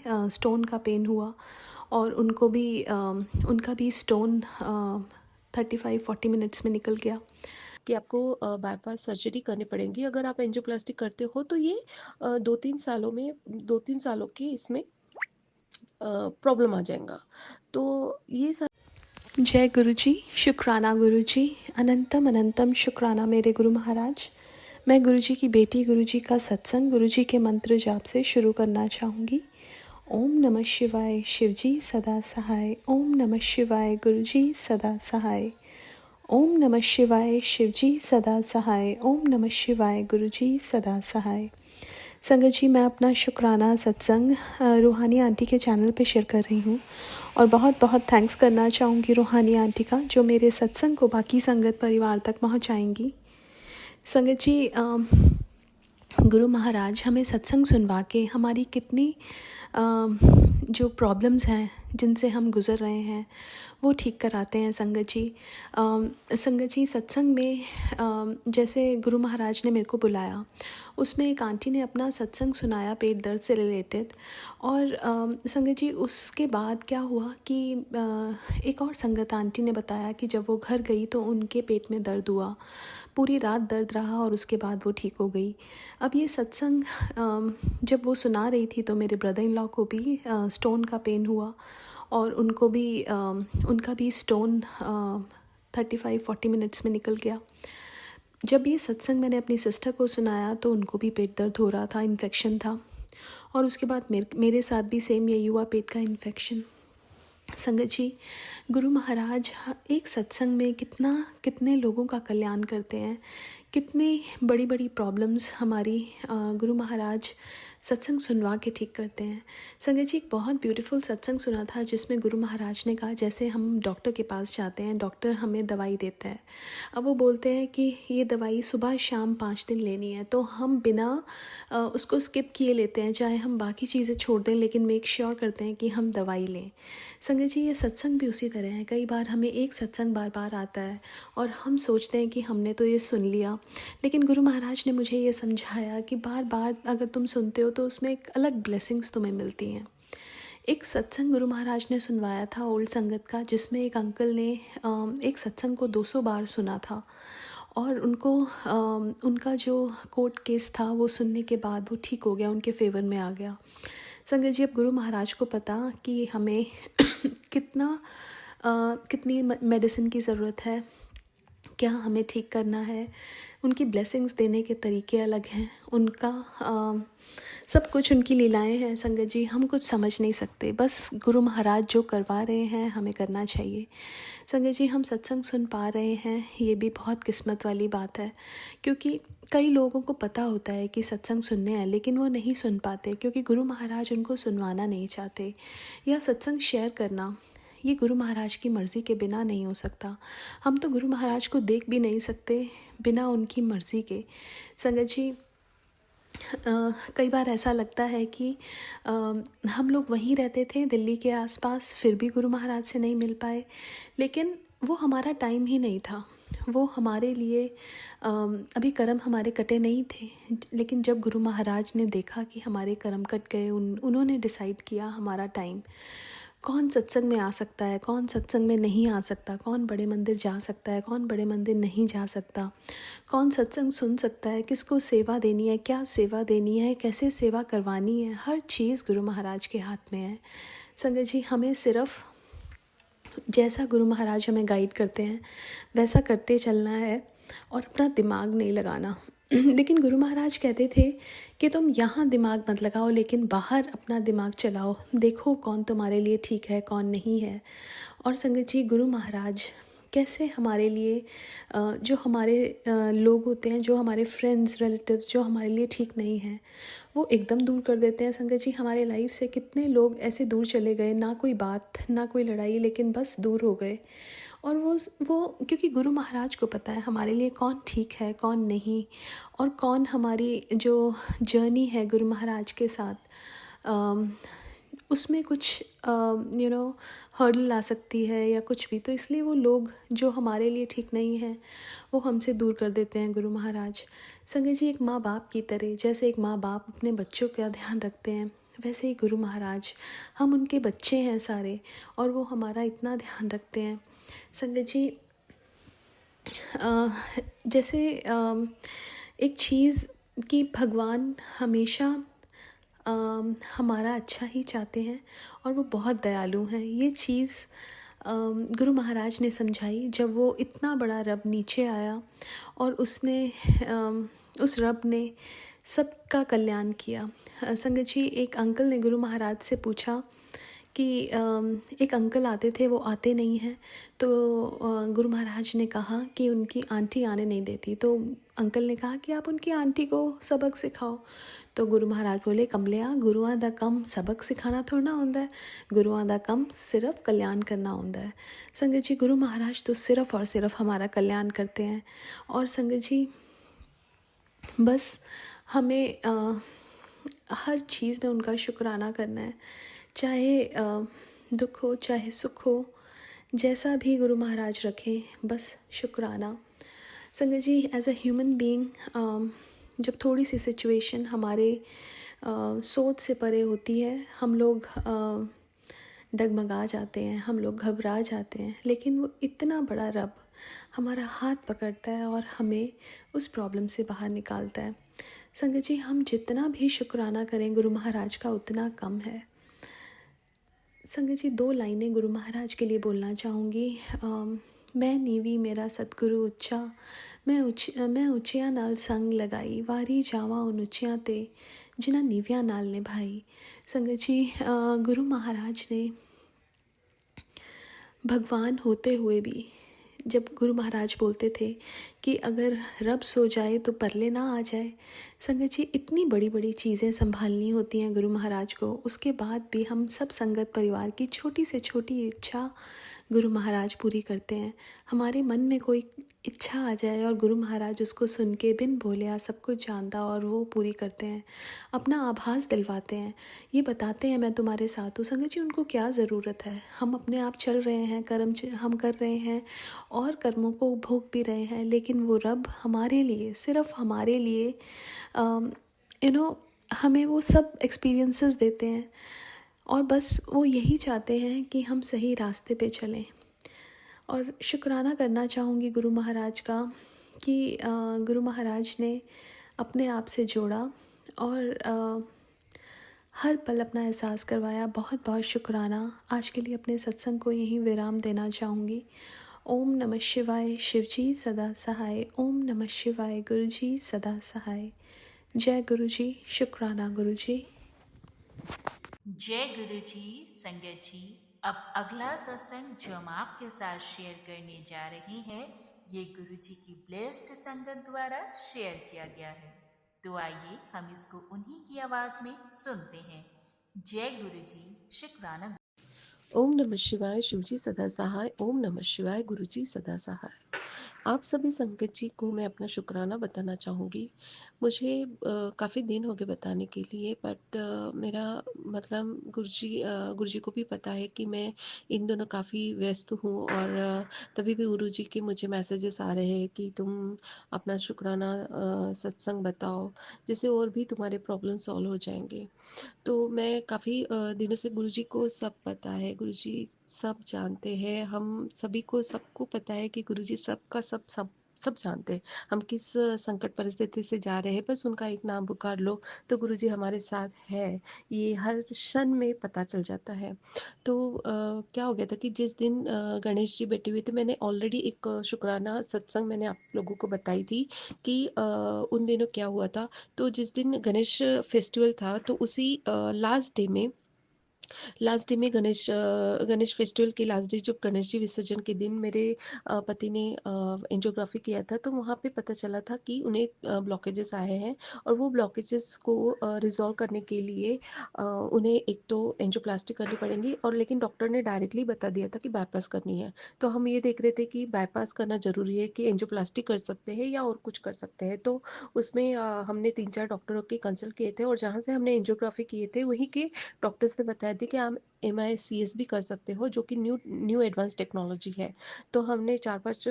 Stone का pen हुआ और उनको भी उनका भी स्टोन 35-40 मिनट्स में निकल गया। कि आपको बाईपास सर्जरी करनी पड़ेगी। अगर आप एंजियोप्लास्टी करते हो तो ये 2-3 सालों की इसमें प्रॉब्लम आ जाएगा। तो ये जय गुरुजी, शुक्राना गुरुजी, अनंतम अनंतम शुक्राना मेरे गुरु महाराज। मैं गुरुजी की बेटी गुरुजी का सत्संग गुरुजी के मंत्र जाप से शुरू करना चाहूँगी। ओम नमः शिवाय शिवजी सदा सहाय, ओम नमः शिवाय गुरुजी सदा सहाय, ओम नमः शिवाय शिवजी सदा सहाय, ओम नमः शिवाय गुरुजी सदा सहाय। संगत जी, मैं अपना शुक्राना सत्संग रूहानी आंटी के चैनल पे शेयर कर रही हूँ और बहुत बहुत थैंक्स करना चाहूँगी रूहानी आंटी का, जो मेरे सत्संग को बाकी संगत परिवार तक पहुँचाएंगी। संगत जी, गुरु महाराज हमें सत्संग सुनवा के हमारी कितनी जो प्रॉब्लम्स हैं जिनसे हम गुज़र रहे हैं वो ठीक कराते हैं। संगत जी सत्संग में जैसे गुरु महाराज ने मेरे को बुलाया, उसमें एक आंटी ने अपना सत्संग सुनाया पेट दर्द से रिलेटेड। और संगत जी उसके बाद क्या हुआ कि एक और संगत आंटी ने बताया कि जब वो घर गई तो उनके पेट में दर्द हुआ, पूरी रात दर्द रहा और उसके बाद वो ठीक हो गई। अब ये सत्संग जब वो सुना रही थी तो मेरे ब्रदर इन लॉ को भी स्टोन का पेन हुआ और उनको भी उनका भी स्टोन 35-40 मिनट्स में निकल गया। जब ये सत्संग मैंने अपनी सिस्टर को सुनाया तो उनको भी पेट दर्द हो रहा था, इन्फेक्शन था, और उसके बाद मेरे साथ भी सेम यही हुआ, पेट का इन्फेक्शन। संगत जी, गुरु महाराज एक सत्संग में कितने लोगों का कल्याण करते हैं, कितनी बड़ी बड़ी प्रॉब्लम्स हमारी गुरु महाराज सत्संग सुनवा के ठीक करते हैं। संगत जी, एक बहुत ब्यूटीफुल सत्संग सुना था जिसमें गुरु महाराज ने कहा, जैसे हम डॉक्टर के पास जाते हैं, डॉक्टर हमें दवाई देता है, अब वो बोलते हैं कि ये दवाई सुबह शाम 5 दिन लेनी है, तो हम बिना उसको स्किप किए लेते हैं, चाहे हम बाकी चीज़ें छोड़ दें, लेकिन मेक श्योर करते हैं कि हम दवाई लें। संगत जी, ये सत्संग भी उसी तरह है। कई बार हमें एक सत्संग बार बार आता है और हम सोचते हैं कि हमने तो ये सुन लिया, लेकिन गुरु महाराज ने मुझे ये समझाया कि बार बार अगर तुम सुनते हो तो उसमें एक अलग ब्लेसिंग्स तुम्हें मिलती हैं। एक सत्संग गुरु महाराज ने सुनवाया था ओल्ड संगत का, जिसमें एक अंकल ने एक सत्संग को 200 बार सुना था और उनको उनका जो कोर्ट केस था वो सुनने के बाद वो ठीक हो गया, उनके फेवर में आ गया। संगत जी, अब गुरु महाराज को पता कि हमें कितनी मेडिसिन की ज़रूरत है, क्या हमें ठीक करना है, उनकी ब्लेसिंग्स देने के तरीके अलग हैं, उनका सब कुछ उनकी लीलाएं हैं। संगत जी, हम कुछ समझ नहीं सकते, बस गुरु महाराज जो करवा रहे हैं हमें करना चाहिए। संगत जी, हम सत्संग सुन पा रहे हैं, ये भी बहुत किस्मत वाली बात है, क्योंकि कई लोगों को पता होता है कि सत्संग सुनने हैं लेकिन वो नहीं सुन पाते क्योंकि गुरु महाराज उनको सुनवाना नहीं चाहते, या सत्संग शेयर करना ये गुरु महाराज की मर्ज़ी के बिना नहीं हो सकता। हम तो गुरु महाराज को देख भी नहीं सकते बिना उनकी मर्ज़ी के। संगत जी, कई बार ऐसा लगता है कि हम लोग वहीं रहते थे दिल्ली के आसपास, फिर भी गुरु महाराज से नहीं मिल पाए, लेकिन वो हमारा टाइम ही नहीं था। वो हमारे लिए अभी कर्म हमारे कटे नहीं थे, लेकिन जब गुरु महाराज ने देखा कि हमारे कर्म कट गए, उन्होंने डिसाइड किया हमारा टाइम, कौन सत्संग में आ सकता है, कौन सत्संग में नहीं आ सकता, कौन बड़े मंदिर जा सकता है, कौन बड़े मंदिर नहीं जा सकता, कौन सत्संग सुन सकता है, किसको सेवा देनी है, क्या सेवा देनी है, कैसे सेवा करवानी है, हर चीज़ गुरु महाराज के हाथ में है। संगत जी, हमें सिर्फ जैसा गुरु महाराज हमें गाइड करते हैं वैसा करते चलना है और अपना दिमाग नहीं लगाना। लेकिन गुरु महाराज कहते थे कि तुम यहाँ दिमाग मत लगाओ, लेकिन बाहर अपना दिमाग चलाओ, देखो कौन तुम्हारे लिए ठीक है कौन नहीं है। और संगत जी, गुरु महाराज कैसे हमारे लिए जो हमारे लोग होते हैं, जो हमारे फ्रेंड्स रिलेटिव्स जो हमारे लिए ठीक नहीं हैं, वो एकदम दूर कर देते हैं। संगत जी, हमारे लाइफ से कितने लोग ऐसे दूर चले गए, ना कोई बात ना कोई लड़ाई, लेकिन बस दूर हो गए। और वो क्योंकि गुरु महाराज को पता है हमारे लिए कौन ठीक है कौन नहीं, और कौन हमारी जो जर्नी है गुरु महाराज के साथ उसमें कुछ हर्डल आ सकती है या कुछ भी, तो इसलिए वो लोग जो हमारे लिए ठीक नहीं हैं वो हमसे दूर कर देते हैं गुरु महाराज। संगत जी, एक माँ बाप की तरह, जैसे एक माँ बाप अपने बच्चों का ध्यान रखते हैं, वैसे ही गुरु महाराज, हम उनके बच्चे हैं सारे, और वो हमारा इतना ध्यान रखते हैं। संगत जी, अ, जैसे एक चीज़ कि भगवान हमेशा हमारा अच्छा ही चाहते हैं, और वो बहुत दयालु हैं। ये चीज़ गुरु महाराज ने समझाई जब वो इतना बड़ा रब नीचे आया, और उसने उस रब ने सबका कल्याण किया। संगत जी, एक अंकल ने गुरु महाराज से पूछा कि एक अंकल आते थे, वो आते नहीं हैं। तो गुरु महाराज ने कहा कि उनकी आंटी आने नहीं देती। तो अंकल ने कहा कि आप उनकी आंटी को सबक सिखाओ। तो गुरु महाराज बोले, कमलिया, गुरुआं दा कम सबक सिखाना थोड़ा ना होंदा है, गुरुआं दा कम सिर्फ कल्याण करना होंदा है। संगत जी, गुरु महाराज तो सिर्फ और सिर्फ हमारा कल्याण करते हैं। और संगत जी, बस हमें हर चीज़ में उनका शुक्राना करना है, चाहे दुख हो चाहे सुख हो, जैसा भी गुरु महाराज रखें, बस शुक्राना। संगत जी, एज अ ह्यूमन बीइंग, जब थोड़ी सी सिचुएशन हमारे सोच से परे होती है, हम लोग डगमगा जाते हैं, हम लोग घबरा जाते हैं, लेकिन वो इतना बड़ा रब हमारा हाथ पकड़ता है और हमें उस प्रॉब्लम से बाहर निकालता है। संगत जी, हम जितना भी शुक्राना करें गुरु महाराज का, उतना कम है। संगत जी, 2 लाइनें गुरु महाराज के लिए बोलना चाहूँगी। मैं नीवी मेरा सतगुरु उच्चा, मैं उच्चियां नाल संग लगाई, वारी जावां उन उच्चियां ते जिन्हां नीवियां नाल निभाई। संगत जी, गुरु महाराज ने भगवान होते हुए भी, जब गुरु महाराज बोलते थे कि अगर रब सो जाए तो परले ना आ जाए। संगत जी, इतनी बड़ी बड़ी चीज़ें संभालनी होती हैं गुरु महाराज को, उसके बाद भी हम सब संगत परिवार की छोटी से छोटी इच्छा गुरु महाराज पूरी करते हैं। हमारे मन में कोई इच्छा आ जाए और गुरु महाराज उसको सुन के बिन बोलिया सब कुछ जानता, और वो पूरी करते हैं, अपना आभास दिलवाते हैं, ये बताते हैं मैं तुम्हारे साथ हूँ। संगत जी, उनको क्या ज़रूरत है, हम अपने आप चल रहे हैं, कर्म हम कर रहे हैं और कर्मों को भोग भी रहे हैं, लेकिन वो रब हमारे लिए, सिर्फ हमारे लिए हमें वो सब एक्सपीरियंसेस देते हैं, और बस वो यही चाहते हैं कि हम सही रास्ते पे चलें। और शुक्राना करना चाहूँगी गुरु महाराज का कि गुरु महाराज ने अपने आप से जोड़ा और हर पल अपना एहसास करवाया। बहुत बहुत शुक्राना। आज के लिए अपने सत्संग को यहीं विराम देना चाहूँगी। ओम नमः शिवाय, शिवजी सदा सहाय। ओम नमः शिवाय, गुरुजी सदा सहाय। जय गुरुजी, शुक्राना गुरुजी। जय गुरु जी। संगत जी, अब अगला सत्संग जो हम आपके साथ शेयर करने जा रहे हैं, ये गुरु जी की ब्लेस्ड संगत द्वारा शेयर किया गया है। तो आइए हम इसको उन्हीं की आवाज में सुनते हैं। जय गुरु जी, शुक्राना। ओम नमः शिवाय, शिवजी सदा सहाय। ओम नमः शिवाय, गुरुजी सदा सहाय। आप सभी संगत जी को मैं अपना शुक्राना बताना चाहूँगी। मुझे काफ़ी दिन हो गए बताने के लिए, बट मेरा मतलब गुरुजी को भी पता है कि मैं इन दोनों काफ़ी व्यस्त हूँ, और तभी भी गुरुजी के मुझे मैसेजेस आ रहे हैं कि तुम अपना शुक्राना सत्संग बताओ, जिससे और भी तुम्हारे प्रॉब्लम सॉल्व हो जाएंगे। तो मैं काफ़ी दिनों से गुरुजी को सब पता है, गुरुजी सब जानते हैं, हम सभी को सबको पता है कि गुरुजी सबका सब सब सब जानते हैं। हम किस संकट परिस्थिति से जा रहे हैं, बस उनका एक नाम पुकार लो तो गुरुजी हमारे साथ है, ये हर क्षण में पता चल जाता है। तो क्या हो गया था कि जिस दिन गणेश जी बैठे हुए थे, मैंने ऑलरेडी एक शुक्राना सत्संग मैंने आप लोगों को बताई थी कि उन दिनों क्या हुआ था। तो जिस दिन गणेश फेस्टिवल था, तो उसी लास्ट डे में गणेश फेस्टिवल के लास्ट डे, जब गणेश जी विसर्जन के दिन मेरे पति ने एंजियोग्राफी किया था, तो वहाँ पे पता चला था कि उन्हें ब्लॉकेजेस आए हैं, और वो ब्लॉकेजेस को रिजॉल्व करने के लिए उन्हें एक तो एंजियोप्लास्टी करनी पड़ेगी, और लेकिन डॉक्टर ने डायरेक्टली बता दिया था कि बाईपास करनी है। तो हम ये देख रहे थे कि बाईपास करना ज़रूरी है कि एंजियोप्लास्टी कर सकते हैं या और कुछ कर सकते हैं। तो उसमें हमने 3-4 डॉक्टरों के कंसल्ट किए थे, और जहाँ से हमने एंजियोग्राफी किए थे वहीं के डॉक्टर्स ने बताया था कि आप MICS भी कर सकते हो, जो कि न्यू न्यू एडवांस टेक्नोलॉजी है। तो हमने 4-5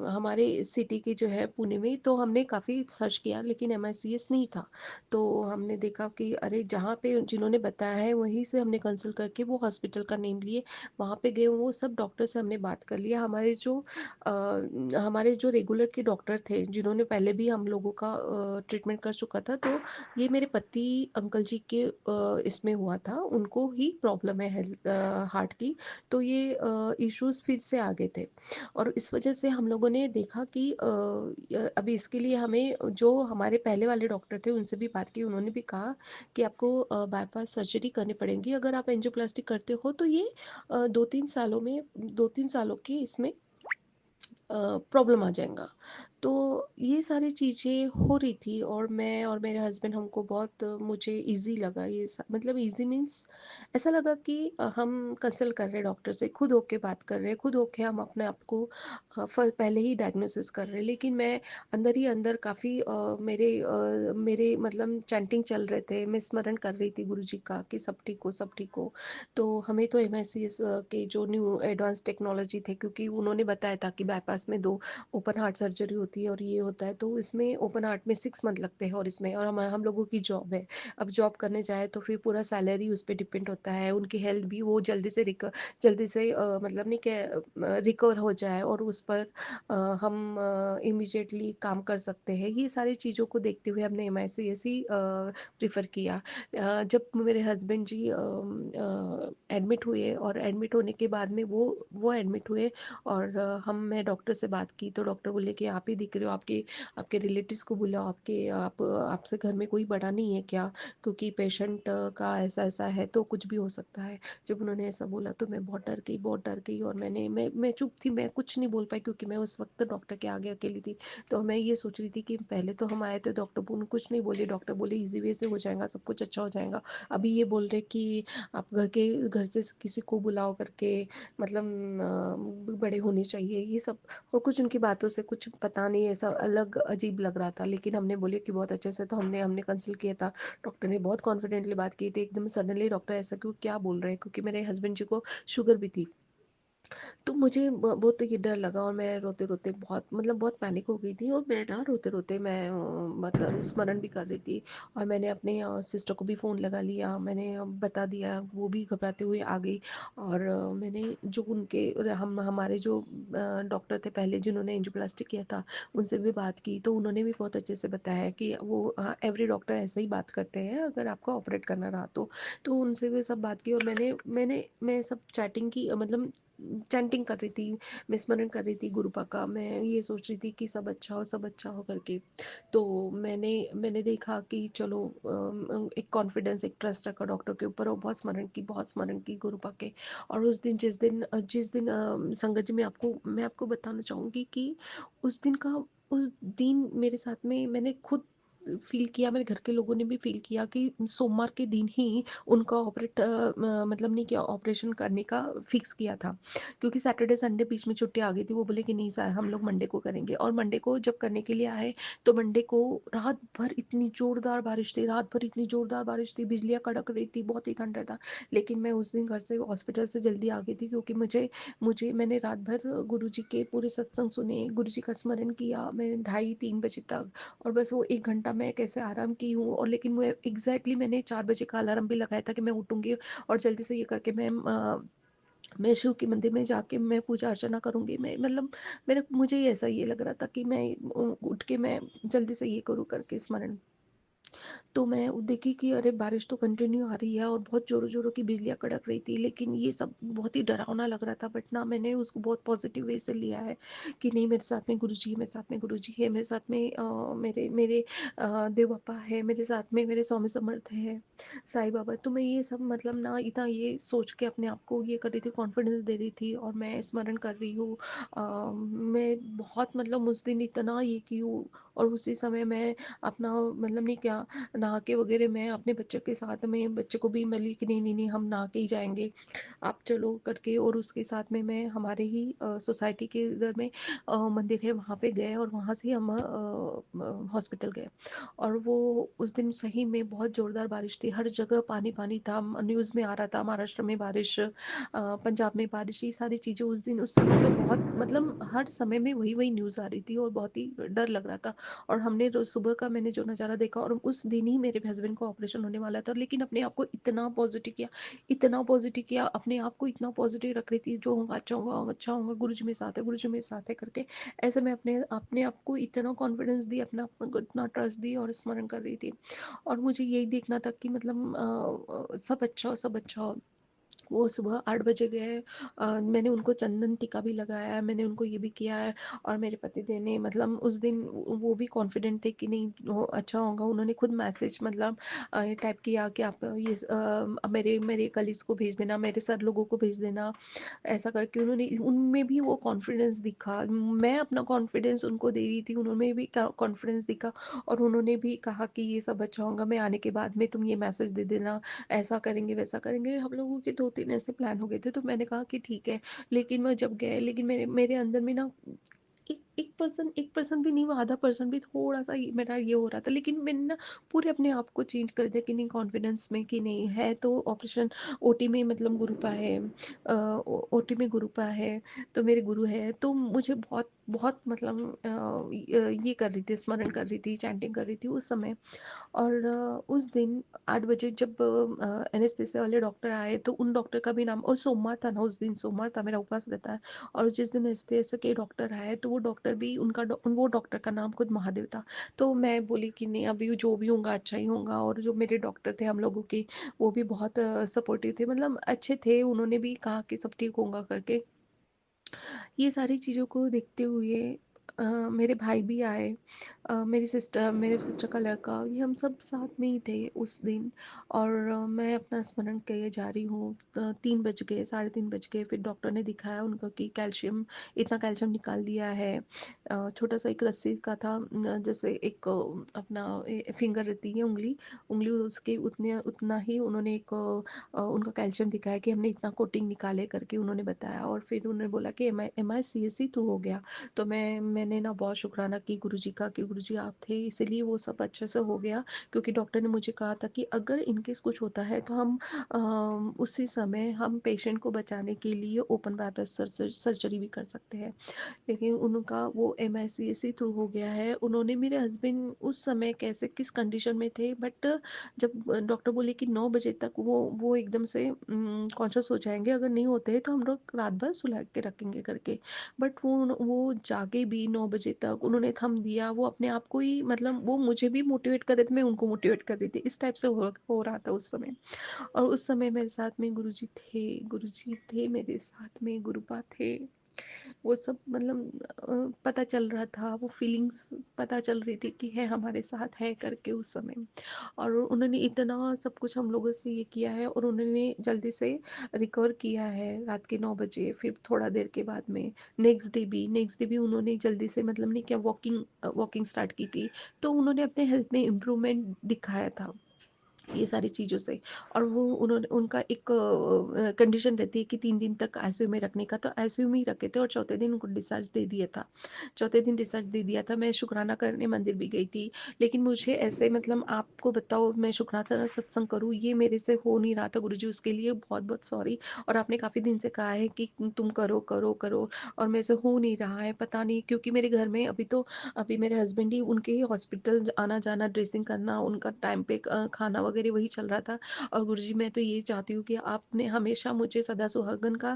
हमारे सिटी की जो है पुणे में, तो हमने काफ़ी सर्च किया लेकिन MICS नहीं था। तो हमने देखा कि अरे जहाँ पे जिन्होंने बताया है वहीं से हमने कंसल्ट करके वो हॉस्पिटल का नेम लिए, वहाँ पे गए, वो सब डॉक्टर से हमने बात कर लिया। हमारे जो रेगुलर के डॉक्टर थे जिन्होंने पहले भी हम लोगों का ट्रीटमेंट कर चुका था, तो ये मेरे पति अंकल जी के इसमें हुआ था, उनको ही प्रॉब्लम है हार्ट की। तो ये इश्यूज फिर से आ गए थे और इस वजह से हम लोगों ने देखा कि अभी इसके लिए हमें जो हमारे पहले वाले डॉक्टर थे उनसे भी बात की। उन्होंने भी कहा कि आपको बाईपास सर्जरी करनी पड़ेगी। अगर आप एंजियोप्लास्टी करते हो तो ये 2-3 सालों की इसमें प्रॉब्लम आ जाएगा। तो ये सारी चीज़ें हो रही थी और मैं और मेरे हस्बैंड, हमको बहुत मुझे इजी लगा मतलब इजी मीन्स ऐसा लगा कि हम कंसल्ट कर रहे हैं डॉक्टर से, खुद होके बात कर रहे हैं, खुद होके हम अपने आप को पहले ही डायग्नोसिस कर रहे हैं। लेकिन मैं अंदर ही अंदर काफ़ी मेरे मतलब चैंटिंग चल रहे थे, मैं स्मरण कर रही थी गुरु जी का कि सब ठीक हो, सब ठीक हो। तो हमें तो MICS के जो न्यू एडवांस टेक्नोलॉजी थे, क्योंकि उन्होंने बताया था कि बाईपास में 2 ओपन हार्ट सर्जरी होती है और ये होता है, तो इसमें ओपन हार्ट में 6 मंथ लगते हैं और इसमें, और हम लोगों की जॉब है। अब जॉब करने जाए तो फिर पूरा सैलरी उस पर डिपेंड होता है, उनकी हेल्थ भी, वो जल्दी से मतलब नहीं क्या रिकवर हो जाए और उस पर हम इमिजिएटली काम कर सकते हैं। ये सारी चीज़ों को देखते हुए हमने MICS ही प्रिफर किया। जब मेरे हस्बैंड जी एडमिट हुए और एडमिट होने के बाद में वो एडमिट हुए और मैं डॉक्टर से बात की, तो डॉक्टर बोले कि आप ही दिख रहे हो, आपके आपके रिलेटिव्स को बुलाओ, आपसे घर में कोई बड़ा नहीं है क्या, क्योंकि पेशेंट का ऐसा ऐसा है तो कुछ भी हो सकता है। जब उन्होंने ऐसा बोला तो मैं बहुत डर गई, बहुत डर गई, और मैं चुप थी, मैं कुछ नहीं बोल पाई क्योंकि मैं उस वक्त डॉक्टर के आगे अकेली थी। तो मैं ये सोच रही थी कि पहले तो हम आए थे, डॉक्टर कुछ नहीं बोले, डॉक्टर बोले इजी वे से हो जाएगा, सब कुछ अच्छा हो जाएगा। अभी ये बोल रहे कि आप घर से किसी को बुलाओ करके, मतलब बड़े होने चाहिए ये सब। और कुछ उनकी बातों से कुछ पता नहीं, ऐसा अलग अजीब लग रहा था। लेकिन हमने बोले कि बहुत अच्छे से, तो हमने हमने कंसल्ट किया था। डॉक्टर ने बहुत कॉन्फिडेंटली बात की थी, एकदम सडनली डॉक्टर ऐसा क्यों, क्या बोल रहे हैं, क्योंकि मेरे हस्बैंड जी को शुगर भी थी। तो मुझे बहुत ये डर लगा और मैं रोते रोते बहुत, मतलब बहुत पैनिक हो गई थी, और मैं ना रोते रोते मैं मतलब स्मरण भी कर रही थी। और मैंने अपने सिस्टर को भी फ़ोन लगा लिया, मैंने बता दिया, वो भी घबराते हुए आ गई। और मैंने जो उनके हम हमारे जो डॉक्टर थे पहले जिन्होंने एंजियोप्लास्टी किया था, उनसे भी बात की, तो उन्होंने भी बहुत अच्छे से बताया कि वो एवरी डॉक्टर ऐसे ही बात करते हैं अगर आपको ऑपरेट करना रहा तो उनसे भी सब बात की। और मैं सब चैटिंग की, मतलब चैंटिंग कर रही थी, मैं स्मरण कर रही थी गुरुपा का, मैं ये सोच रही थी कि सब अच्छा हो, सब अच्छा हो करके। तो मैंने देखा कि चलो एक कॉन्फिडेंस, एक ट्रस्ट रखा डॉक्टर के ऊपर, और बहुत स्मरण की गुरुपा के। और उस दिन, जिस दिन संगत जी, मैं आपको बताना चाहूँगी कि उस दिन मेरे साथ में मैंने खुद फील किया, मेरे घर के लोगों ने भी फील किया कि सोमवार के दिन ही उनका मतलब नहीं किया, ऑपरेशन करने का फिक्स किया था, क्योंकि सैटरडे संडे बीच में छुट्टी आ गई थी। वो बोले कि नहीं सर, हम लोग मंडे को करेंगे। और मंडे को जब करने के लिए आए, तो मंडे को रात भर इतनी जोरदार बारिश थी, रात भर इतनी जोरदार बारिश थी, बिजलियाँ कड़क रही थी, बहुत ही ठंडा था। लेकिन मैं उस दिन घर से, हॉस्पिटल से जल्दी आ गई थी, क्योंकि मुझे मुझे मैंने रात भर गुरु जी के पूरे सत्संग सुने, गुरु जी का स्मरण किया मैंने 2:30-3 बजे तक। और बस वो 1 घंटा मैं कैसे आराम की हूँ। और लेकिन मैं एग्जैक्टली मैंने 4 बजे का अलार्म भी लगाया था कि मैं उठूंगी और जल्दी से ये करके मैं शिव के मंदिर में जाके मैं पूजा अर्चना करूंगी। मैं मतलब मुझे ऐसा ये लग रहा था कि मैं उठ के मैं जल्दी से ये करूँ करके स्मरण। तो मैं देखी कि अरे बारिश तो कंटिन्यू आ रही है और बहुत जोरों जोरों की बिजलियां कड़क रही थी, लेकिन ये सब बहुत ही डरावना लग रहा था। बट ना, मैंने उसको बहुत पॉजिटिव वे से लिया है कि नहीं, मेरे साथ में गुरु जी है, मेरे साथ में गुरु जी है, मेरे साथ में मेरे मेरे देव बापा है, मेरे साथ में मेरे स्वामी समर्थ है, साईं बाबा। तो मैं ये सब मतलब ना इतना ये सोच के अपने आप को ये कर रही थी, कॉन्फिडेंस दे रही थी, और मैं स्मरण कर रही हूँ। मैं बहुत मतलब उस दिन इतना ये की हूँ। और उसी समय मैं अपना मतलब नहीं क्या, किया, नहा के वगैरह मैं अपने बच्चे के साथ में बच्चे को भी मिली कि नहीं नहीं नहीं हम नहा के ही जाएंगे, आप चलो करके। और उसके साथ में मैं हमारे ही सोसाइटी के इधर में मंदिर है वहाँ पे गए और वहाँ से हम हॉस्पिटल गए। और वो उस दिन सही में बहुत ज़ोरदार बारिश थी, हर जगह पानी पानी था, न्यूज़ में आ रहा था महाराष्ट्र में बारिश, पंजाब में बारिश, ये सारी चीज़ें उस दिन उस समय तो बहुत मतलब हर समय में वही वही न्यूज़ आ रही थी और बहुत ही डर लग रहा था। और हमने रोज सुबह का मैंने जो नज़ारा देखा, और उस दिन ही मेरे हस्बैंड को ऑपरेशन होने वाला था, लेकिन अपने आप को इतना पॉजिटिव किया, इतना पॉजिटिव किया, अपने आप को इतना पॉजिटिव रख रही थी, जो होगा अच्छा होगा अच्छा होगा, गुरु जी मेरे साथ है, गुरु जी मेरे साथ है करके। ऐसे मैं अपने अपने आप को इतना कॉन्फिडेंस दी, अपना आप को इतना ट्रस्ट दी और स्मरण कर रही थी। और मुझे यही देखना था कि मतलब सब अच्छा हो, सब अच्छा हो। वो सुबह 8 बजे गए, मैंने उनको चंदन टीका भी लगाया है, मैंने उनको ये भी किया है। और मेरे पतिदेव ने मतलब उस दिन वो भी कॉन्फिडेंट थे कि नहीं वो अच्छा होगा, उन्होंने खुद मैसेज मतलब ये टाइप किया कि आप ये मेरे मेरे कलीग्स को भेज देना, मेरे सर लोगों को भेज देना, ऐसा करके उन्होंने उनमें भी वो कॉन्फिडेंस दिखा। मैं अपना कॉन्फिडेंस उनको दे रही थी, उन्होंने भी कॉन्फिडेंस दिखा। और उन्होंने भी कहा कि ये सब अच्छा होगा, मैं आने के बाद में तुम ये मैसेज दे देना, ऐसा करेंगे वैसा करेंगे। हम लोगों के 2-3 ऐसे प्लान हो गए थे, तो मैंने कहा कि ठीक है। लेकिन मैं जब गए, लेकिन मेरे मेरे अंदर में ना एक 1% भी नहीं, वो आधा परसेंट भी थोड़ा-सा ही मेरा ये हो रहा था। लेकिन मैंने ना पूरे अपने आप को चेंज कर दिया कि नहीं, कॉन्फिडेंस में कि नहीं है तो ऑपरेशन ओटी में मतलब गुरुपा है, ओटी में गुरुपा है, तो मेरे गुरु है। तो मुझे बहुत बहुत मतलब ये कर रही थी, स्मरण कर रही थी, चैंटिंग कर रही थी उस समय। और उस दिन 8 बजे जब एनेस्थीसिया वाले डॉक्टर आए, तो उन डॉक्टर का भी नाम, और सोमवार था ना, उस दिन सोमवार था, मेरा उपवास रहता है। और जिस दिन एनेस्थीसिया के डॉक्टर आए, तो वो डॉक्टर भी वो डॉक्टर का नाम खुद महादेव था। तो मैं बोली कि नहीं, अभी जो भी होगा अच्छा ही होगा। और जो मेरे डॉक्टर थे हम लोगों के, वो भी बहुत सपोर्टिव थे, मतलब अच्छे थे, उन्होंने भी कहा कि सब ठीक होगा करके। ये सारी चीज़ों को देखते हुए मेरे भाई भी आए, मेरे सिस्टर का लड़का, ये हम सब साथ में ही थे उस दिन। और मैं अपना स्मरण किए जा रही हूँ, 3 बज गए, साढ़े 3 बज गए। फिर डॉक्टर ने दिखाया उनको कि कैल्शियम, इतना कैल्शियम निकाल दिया है। छोटा सा एक रस्सी का था, जैसे एक अपना फिंगर रहती है, उंगली, उंगली उसके उतने उतना ही उन्होंने एक उनका कैल्शियम दिखाया कि हमने इतना कोटिंग निकाले करके उन्होंने बताया। और फिर उन्होंने बोला कि एम आई सी एस सी थ्रू हो गया। तो मैंने ना बहुत शुक्राना की गुरुजी का कि गुरुजी आप थे, इसीलिए वो सब अच्छे से हो गया। क्योंकि डॉक्टर ने मुझे कहा था कि अगर इनकेस कुछ होता है तो हम उसी समय हम पेशेंट को बचाने के लिए ओपन बाईपास सर्जरी भी कर सकते हैं। लेकिन उनका वो एमआईसीएससी थ्रू हो गया है। उन्होंने, मेरे हस्बैंड उस समय कैसे किस कंडीशन में थे, बट जब डॉक्टर बोले कि 9 बजे तक वो एकदम से कॉन्शियस हो जाएंगे, अगर नहीं होते हैं तो हम लोग रात भर सुला के रखेंगे करके। बट वो जागे भी 9 बजे तक, उन्होंने थम दिया, वो अपने आप को ही मतलब वो मुझे भी मोटिवेट कर रहे थे, मैं उनको मोटिवेट कर रही थी, इस टाइप से हो रहा था उस समय। और उस समय मेरे साथ में गुरुजी थे मेरे साथ में, गुरुपा थे। वो सब मतलब पता चल रहा था, वो फीलिंग्स पता चल रही थी कि है हमारे साथ है करके उस समय। और उन्होंने इतना सब कुछ हम लोगों से ये किया है, और उन्होंने जल्दी से रिकवर किया है रात के 9 बजे। फिर थोड़ा देर के बाद में नेक्स्ट डे भी उन्होंने जल्दी से मतलब नहीं क्या, वॉकिंग वॉकिंग स्टार्ट की थी। तो उन्होंने अपने हेल्थ में इम्प्रूवमेंट दिखाया था ये सारी चीज़ों से। और वो उन्होंने, उनका एक कंडीशन रहती है कि 3 दिन तक आईसीयू में रखने का, तो आईसीयू में ही रखे थे और चौथे दिन उनको डिस्चार्ज दे दिया था। चौथे दिन डिस्चार्ज दे दिया था। मैं शुक्राना करने मंदिर भी गई थी, लेकिन मुझे ऐसे मतलब आपको बताओ, मैं शुक्राना सत्संग करूँ ये मेरे से हो नहीं रहा था। गुरुजी उसके लिए बहुत बहुत सॉरी। और आपने काफ़ी दिन से कहा है कि तुम करो करो करो, और मेरे से हो नहीं रहा है, पता नहीं, क्योंकि मेरे घर में अभी मेरे हस्बैंड ही, उनके ही हॉस्पिटल आना जाना, ड्रेसिंग करना, उनका टाइम पे खाना वगैरह वही चल रहा था। और गुरुजी मैं तो ये चाहती हूँ कि आपने हमेशा मुझे सदा सुहागन का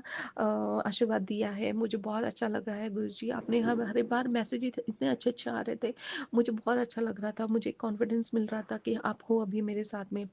आशीर्वाद दिया है, मुझे बहुत अच्छा लगा है गुरुजी। आपने हर एक बार मैसेज इतने अच्छे अच्छे आ रहे थे, मुझे बहुत अच्छा लग रहा था, मुझे कॉन्फिडेंस मिल रहा था कि आप हो अभी मेरे साथ में।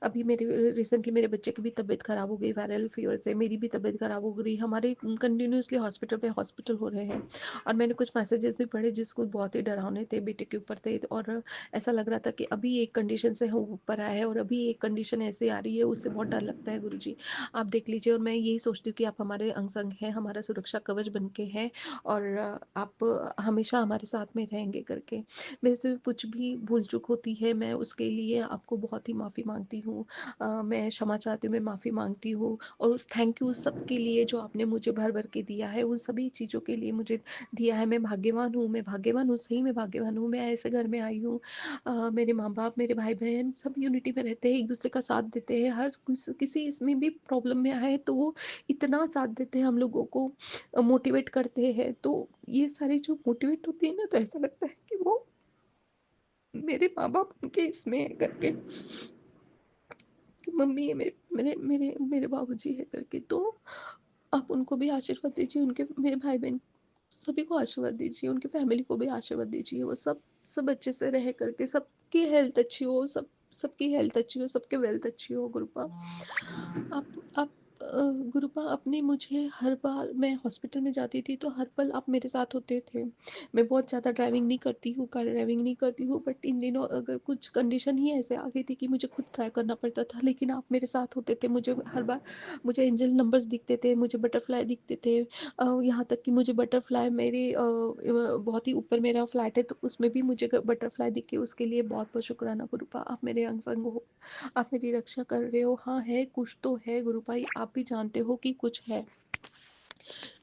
अभी मेरे रिसेंटली मेरे बच्चे की भी तबीयत खराब हो गई वायरल फीवर से, मेरी भी तबीयत खराब हो गई, हमारे कंटिन्यूसली हॉस्पिटल पे हॉस्पिटल हो रहे हैं। और मैंने कुछ मैसेजेस भी पढ़े जिसको बहुत ही डरावने थे, बेटे के ऊपर थे। और ऐसा लग रहा था कि अभी एक कंडीशन से हम ऊपर आए हैं और और अभी एक कंडीशन ऐसी आ रही है, उससे बहुत डर लगता है गुरुजी। आप देख लीजिए, और मैं यही सोचती हूँ कि आप हमारे अंग संग हैं, हमारा सुरक्षा कवच बन के हैं, और आप हमेशा हमारे साथ में रहेंगे करके। मेरे से कुछ भी भूल चूक होती है, मैं उसके लिए आपको बहुत ही माफ़ी मांगती हूँ। मैं क्षमा चाहती हूँ, मैं माफ़ी मांगती हूँ, और उस थैंक यू सबके लिए जो आपने मुझे भर भर के दिया है, उन सभी चीज़ों के लिए मुझे दिया है। मैं भाग्यवान हूँ, मैं भाग्यवान हूँ, सही में भाग्यवान हूँ। मैं ऐसे घर में आई हूँ, मेरे माँ बाप, मेरे भाई बहन सब यूनिटी में रहते हैं, एक दूसरे का साथ देते हैं। हर किसी इसमें भी प्रॉब्लम में आए तो वो इतना साथ देते हैं, हम लोगों को मोटिवेट करते हैं। तो ये सारी जो मोटिवेट होती है ना, तो ऐसा लगता है कि वो मेरे माँ बाप उनके इसमें है करके, कि मम्मी है मेरे मेरे मेरे मेरे बाबूजी है करके। तो आप उनको भी आशीर्वाद दीजिए, उनके मेरे भाई बहन सभी को आशीर्वाद दीजिए, उनकी फैमिली को भी आशीर्वाद दीजिए। वो सब सब अच्छे से रह करके, सबकी हेल्थ अच्छी हो, सबकी हेल्थ अच्छी हो, सबके वेल्थ अच्छी हो गुरुपा। आप गुरुपा, आपने मुझे हर बार मैं हॉस्पिटल में जाती थी तो हर पल आप मेरे साथ होते थे। मैं बहुत ज़्यादा ड्राइविंग नहीं करती हूँ, कार ड्राइविंग नहीं करती हूँ, बट इन दिनों अगर कुछ कंडीशन ही ऐसे आ गई थी कि मुझे खुद ट्राई करना पड़ता था, लेकिन आप मेरे साथ होते थे। मुझे हर बार मुझे एंजल नंबर्स दिखते थे, मुझे बटरफ्लाई दिखते थे। यहाँ तक कि मुझे बटरफ्लाई मेरे बहुत ही ऊपर मेरा फ्लैट है, तो उसमें भी मुझे बटरफ्लाई दिखे। उसके लिए बहुत बहुत शुक्राना गुरुपा। आप मेरे अंग संग हो, आप मेरी रक्षा कर रहे हो। हाँ, है कुछ तो है गुरु भाई, आप भी जानते हो कि कुछ है,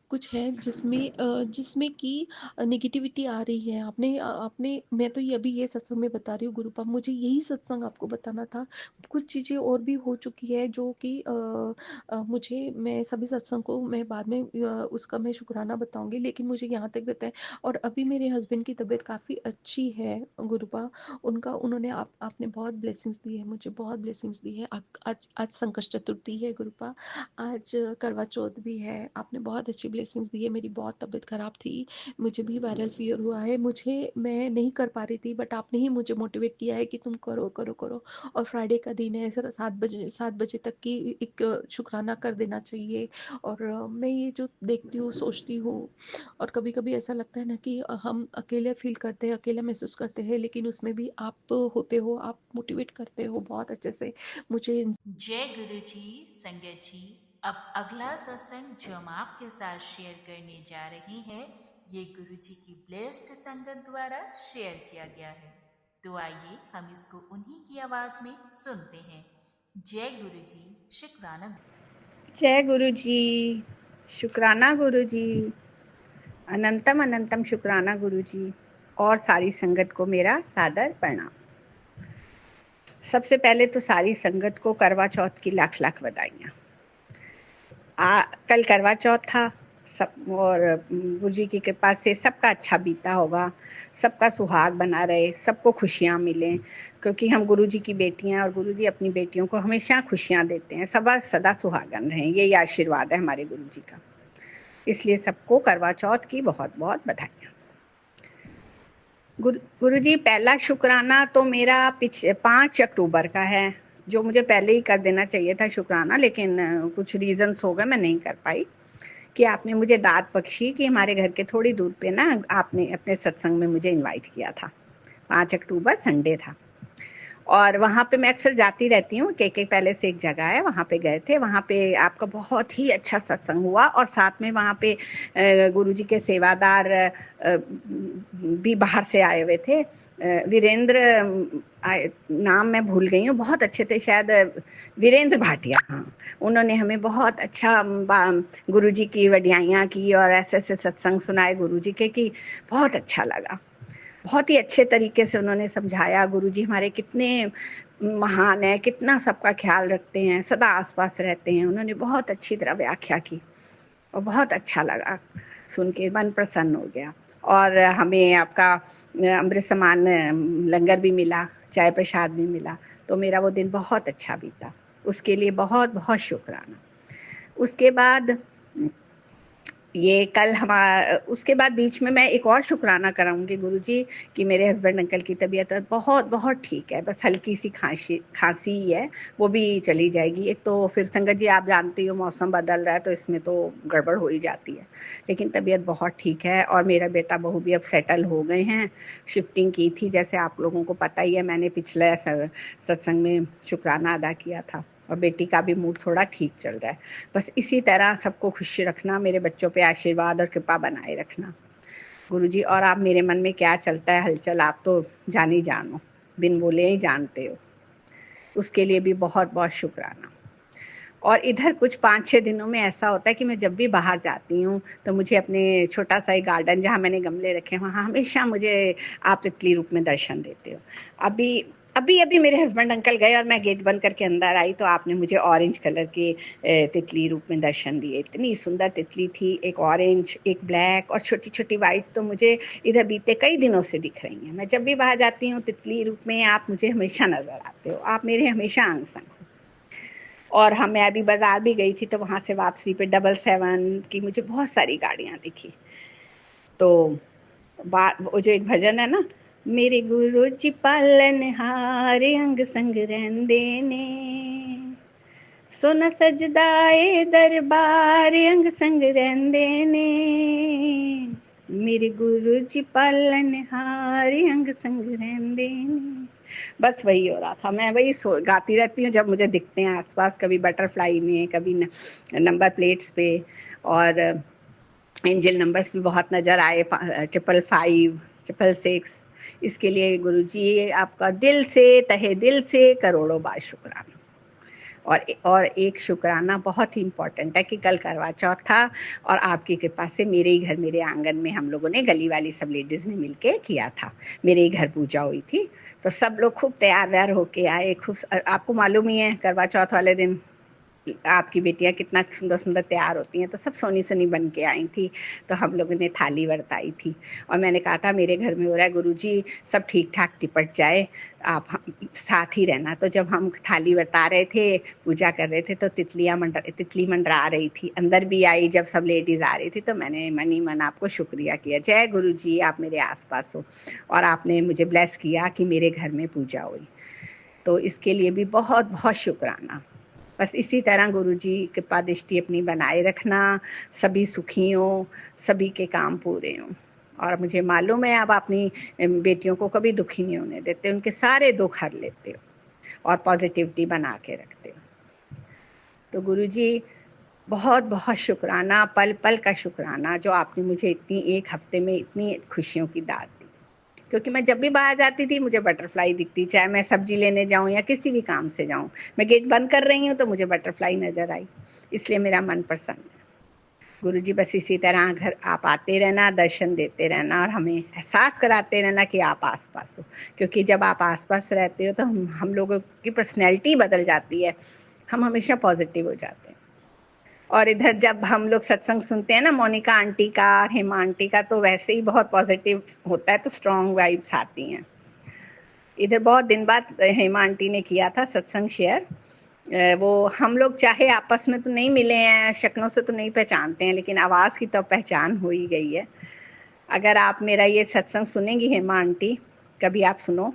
कुछ है जिसमें जिसमें कि नेगेटिविटी आ रही है। आपने मैं तो ये अभी ये सत्संग में बता रही हूँ गुरुपा, मुझे यही सत्संग आपको बताना था। कुछ चीज़ें और भी हो चुकी है जो कि मुझे, मैं सभी सत्संग को मैं बाद में उसका मैं शुक्राना बताऊंगी, लेकिन मुझे यहाँ तक बताएं। और अभी मेरे हस्बैंड की तबीयत काफ़ी अच्छी है गुरुपा। उन्होंने आपने बहुत ब्लेसिंग्स दी है, मुझे बहुत ब्लेसिंग्स दी है। आज आज संकष्ट चतुर्थी है गुरुपा, आज करवा चौथ भी है। आपने बहुत अच्छी ब्लेसिंग्स दी है। मेरी बहुत तबीयत ख़राब थी, मुझे भी वायरल फीवर हुआ है, मैं नहीं कर पा रही थी, बट आपने ही मुझे मोटिवेट किया है कि तुम करो करो करो। और फ्राइडे का दिन है, ऐसा 7 बजे तक की एक शुक्राना कर देना चाहिए। और मैं ये जो देखती हूँ, सोचती हूँ, और कभी कभी ऐसा लगता है ना कि हम अकेले फील करते हैं, अकेला महसूस करते हैं, लेकिन उसमें भी आप होते हो, आप मोटिवेट करते हो बहुत अच्छे से मुझे। जय गुरु जी। संगत जी, अब अगला सत्संग जो हम आपके साथ शेयर करने जा रहे हैं, ये गुरु जी की ब्लेस्ड संगत द्वारा शेयर किया गया है। तो आइए हम इसको उन्हीं की आवाज में सुनते हैं। जय गुरु जी। शुक्राना। जय गुरु जी, शुक्राना गुरु जी, अनंतम अनंतम शुक्राना गुरु जी, और सारी संगत को मेरा सादर प्रणाम। सबसे पहले तो सारी संगत को करवा चौथ की लाख लाख बधाइयाँ। कल करवा चौथ था सब, और गुरु जी की कृपा से सबका अच्छा बीता होगा, सबका सुहाग बना रहे, सबको खुशियाँ मिलें, क्योंकि हम गुरु जी की बेटियाँ, और गुरु जी अपनी बेटियों को हमेशा खुशियाँ देते हैं। सदा सुहागन रहें, यही आशीर्वाद है हमारे गुरु जी का। इसलिए सबको करवा चौथ की बहुत बहुत बधाइयाँ। गुरु जी, पहला शुक्राना तो मेरा 5 अक्टूबर का है, जो मुझे पहले ही कर देना चाहिए था शुक्राना, लेकिन कुछ रीजंस हो गए, मैं नहीं कर पाई। कि आपने मुझे दात बख्शी कि हमारे घर के थोड़ी दूर पे ना आपने अपने सत्संग में मुझे इनवाइट किया था। 5 अक्टूबर संडे था, और वहाँ पे मैं अक्सर जाती रहती हूँ। के पहले से एक जगह है, वहाँ पे गए थे। वहाँ पे आपका बहुत ही अच्छा सत्संग हुआ, और साथ में वहाँ पे गुरुजी के सेवादार भी बाहर से आए हुए थे। वीरेंद्र, नाम मैं भूल गई हूँ, बहुत अच्छे थे, शायद वीरेंद्र भाटिया। हाँ, उन्होंने हमें बहुत अच्छा गुरुजी की वडियाइयाँ की, और ऐसे ऐसे सत्संग सुनाए गुरुजी के कि बहुत अच्छा लगा। बहुत ही अच्छे तरीके से उन्होंने समझाया गुरुजी हमारे कितने महान है, कितना सबका ख्याल रखते हैं, सदा आसपास रहते हैं। उन्होंने बहुत अच्छी तरह व्याख्या की, और बहुत अच्छा लगा सुन के, मन प्रसन्न हो गया। और हमें आपका अमृत समान लंगर भी मिला, चाय प्रसाद भी मिला, तो मेरा वो दिन बहुत अच्छा बीता। उसके लिए बहुत बहुत शुक्राना। उसके बाद ये कल उसके बाद बीच में मैं एक और शुक्राना कराऊंगी गुरुजी कि मेरे हस्बैंड अंकल की तबीयत बहुत बहुत ठीक है, बस हल्की सी खांसी ही है, वो भी चली जाएगी। एक तो फिर संगत जी आप जानती हो मौसम बदल रहा है तो इसमें तो गड़बड़ हो ही जाती है, लेकिन तबीयत बहुत ठीक है। और मेरा बेटा बहू भी अब सेटल हो गए हैं, शिफ्टिंग की थी जैसे आप लोगों को पता ही है, मैंने पिछले सत्संग में शुक्राना अदा किया था। और बेटी का भी मूड थोड़ा ठीक चल रहा है। बस इसी तरह सबको खुश रखना, मेरे बच्चों पे आशीर्वाद और कृपा बनाए रखना गुरुजी। और आप मेरे मन में क्या चलता है हलचल आप तो जानो, बिन बोले ही जानते हो, उसके लिए भी बहुत बहुत शुक्राना। और इधर कुछ 5-6 दिनों में ऐसा होता है कि मैं जब भी बाहर जाती हूँ तो मुझे अपने छोटा सा एक गार्डन जहाँ मैंने गमले रखे हैं वहाँ हमेशा मुझे आप तितली रूप में दर्शन देते हो। अभी मेरे हस्बैंड अंकल गए और मैं गेट बंद करके अंदर आई तो आपने मुझे ऑरेंज कलर के तितली रूप में दर्शन दिए। इतनी सुंदर तितली थी, एक ऑरेंज, एक ब्लैक और छोटी छोटी वाइट, तो मुझे इधर बीते कई दिनों से दिख रही हैं। मैं जब भी बाहर जाती हूँ तितली रूप में आप मुझे हमेशा नजर आते हो, आप मेरे हमेशा अंग संग हो। और हाँ, मैं अभी बाजार भी गई थी तो वहां से वापसी पे 777 की मुझे बहुत सारी गाड़ियां दिखी। तो वो जो एक भजन है ना, मेरे गुरु जी पालन हारे अंग संग रहंदे ने, सोना सजदाए दरबार अंग संग रहंदे ने, मेरे गुरु जी पालन हारे अंग संग रहंदे ने। बस वही हो रहा था, मैं वही गाती रहती हूँ जब मुझे दिखते हैं आसपास, कभी बटरफ्लाई में, कभी नंबर प्लेट्स पे, और एंजल नंबर्स भी बहुत नज़र आए, 555, 666। इसके लिए गुरुजी आपका दिल से, तहे दिल से करोड़ों बार शुक्राना। और एक शुक्राना बहुत ही इम्पोर्टेंट है कि कल करवा चौथ था और आपकी कृपा से मेरे ही घर, मेरे आंगन में हम लोगों ने गली वाली सब लेडीज़ ने मिलके किया था, मेरे ही घर पूजा हुई थी। तो सब लोग खूब तैयार व्यार होके आए, खूब, आपको मालूम ही है करवा चौथ वाले दिन आपकी बेटियां कितना सुंदर सुंदर तैयार होती हैं, तो सब सोनी सोनी बन के आई थी। तो हम लोगों ने थाली बरताई थी और मैंने कहा था मेरे घर में हो रहा है गुरुजी, सब ठीक ठाक निपट जाए, आप साथ ही रहना। तो जब हम थाली बरता रहे थे, पूजा कर रहे थे, तो तितली मंडरा रही थी, अंदर भी आई जब सब लेडीज आ रही थी। तो मैंने मन ही मन आपको शुक्रिया किया, जय गुरुजी, आप मेरे आसपास हो और आपने मुझे ब्लेस किया कि मेरे घर में पूजा हुई। तो इसके लिए भी बहुत बहुत शुक्राना। बस इसी तरह गुरुजी कृपा दृष्टि अपनी बनाए रखना, सभी सुखी हो, सभी के काम पूरे हों। और मुझे मालूम है आप अपनी बेटियों को कभी दुखी नहीं होने देते, उनके सारे दुख हर लेते हो और पॉजिटिविटी बना के रखते हो। तो गुरुजी बहुत बहुत शुक्राना, पल पल का शुक्राना जो आपने मुझे इतनी एक हफ्ते में इतनी खुशियों की दात दी। क्योंकि मैं जब भी बाहर जाती थी मुझे बटरफ्लाई दिखती, चाहे मैं सब्जी लेने जाऊं या किसी भी काम से जाऊं, मैं गेट बंद कर रही हूं तो मुझे बटरफ्लाई नजर आई, इसलिए मेरा मन प्रसन्न है। गुरुजी बस इसी तरह घर आप आते रहना, दर्शन देते रहना और हमें एहसास कराते रहना कि आप आसपास हो, क्योंकि जब आप आसपास रहते हो तो हम लोगों की पर्सनैलिटी बदल जाती है, हम हमेशा पॉजिटिव हो जाते हैं। और इधर जब हम लोग सत्संग सुनते हैं ना मोनिका आंटी का, हेमा आंटी का, तो वैसे ही बहुत पॉजिटिव होता है, तो स्ट्रॉन्ग वाइब्स आती हैं। इधर बहुत दिन बाद हेमा आंटी ने किया था सत्संग शेयर, वो हम लोग चाहे आपस में तो नहीं मिले हैं, शक्लों से तो नहीं पहचानते हैं, लेकिन आवाज़ की तो पहचान हो ही गई है। अगर आप मेरा ये सत्संग सुनेंगी हेमा आंटी, कभी आप सुनो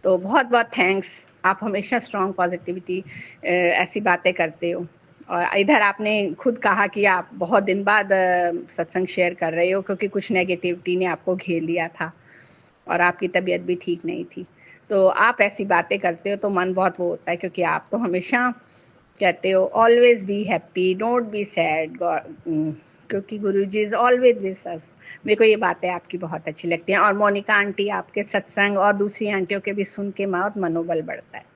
तो बहुत बहुत थैंक्स, आप हमेशा स्ट्रॉन्ग पॉजिटिविटी ऐसी बातें करते हो। और इधर आपने खुद कहा कि आप बहुत दिन बाद सत्संग शेयर कर रहे हो क्योंकि कुछ नेगेटिविटी ने आपको घेर लिया था और आपकी तबीयत भी ठीक नहीं थी। तो आप ऐसी बातें करते हो तो मन बहुत वो होता है, क्योंकि आप तो हमेशा कहते हो always be happy, don't be sad, क्योंकि गुरुजी इज ऑलवेज विद अस। मेरे को ये बातें आपकी बहुत अच्छी लगती हैं। और मोनिका आंटी आपके सत्संग और दूसरी आंटियों के भी सुन के बहुत मनोबल बढ़ता है।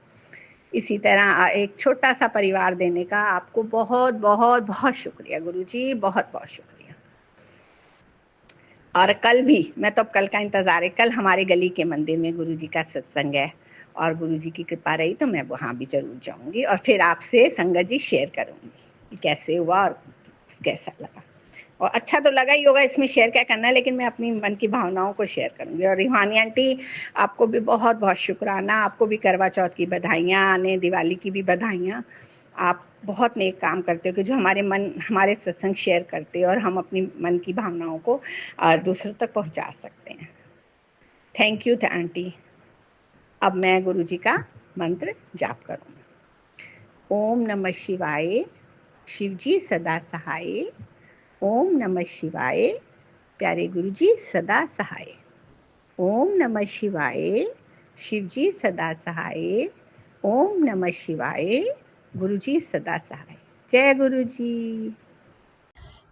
इसी तरह एक छोटा सा परिवार देने का आपको बहुत बहुत बहुत शुक्रिया गुरुजी, बहुत बहुत शुक्रिया। और कल भी, मैं तो अब कल का इंतज़ार है, कल हमारे गली के मंदिर में गुरुजी का सत्संग है और गुरुजी की कृपा रही तो मैं वहाँ भी जरूर जाऊँगी और फिर आपसे संगत जी शेयर करूँगी कि कैसे हुआ और कैसा लगा। और अच्छा तो लगा ही होगा, इसमें शेयर क्या करना है, लेकिन मैं अपनी मन की भावनाओं को शेयर करूँगी। और रिहानी आंटी आपको भी बहुत बहुत शुक्राना, आपको भी करवा चौथ की बधाइयाँ, आने दिवाली की भी बधाइयाँ। आप बहुत नेक काम करते हो कि जो हमारे सत्संग शेयर करते हो और हम अपनी मन की भावनाओं को दूसरों तक पहुंचा सकते हैं। Thank you aunty. अब मैं गुरु जी का मंत्र जाप करूँ। ओम नमः शिवाय, शिव जी सदा सहाय। ओम नमः शिवाय, प्यारे गुरु जी सदा सहाय। ओम नमः शिवाय, शिव जी सदा सहाय। ओम नमः शिवाय, गुरु जी सदा सहाय। जय गुरु जी।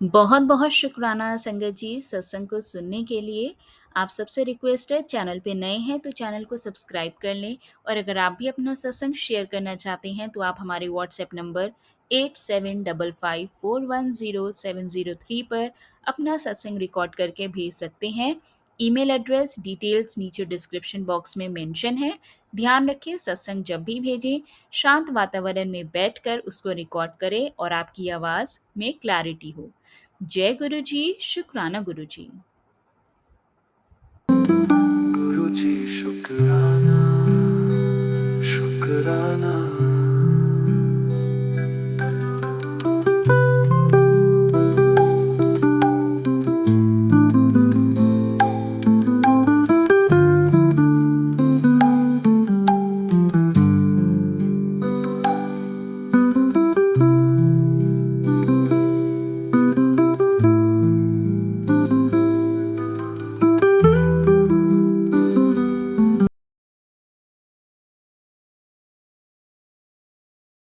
बहुत बहुत शुक्राना संगत जी सत्संग को सुनने के लिए। आप सबसे रिक्वेस्ट है, चैनल पे नए हैं तो चैनल को सब्सक्राइब कर लें, और अगर आप भी अपना सत्संग शेयर करना चाहते हैं तो आप हमारे व्हाट्सएप नंबर 8755410703 पर अपना सत्संग रिकॉर्ड करके भेज सकते हैं। ईमेल एड्रेस डिटेल्स नीचे डिस्क्रिप्शन बॉक्स में मेंशन है। ध्यान रखें, सत्संग जब भी भेजें शांत वातावरण में बैठकर उसको रिकॉर्ड करें और आपकी आवाज़ में क्लैरिटी हो। जय गुरु जी, शुक्राना गुरु जी। गुरु जी शुक्राना, शुक्राना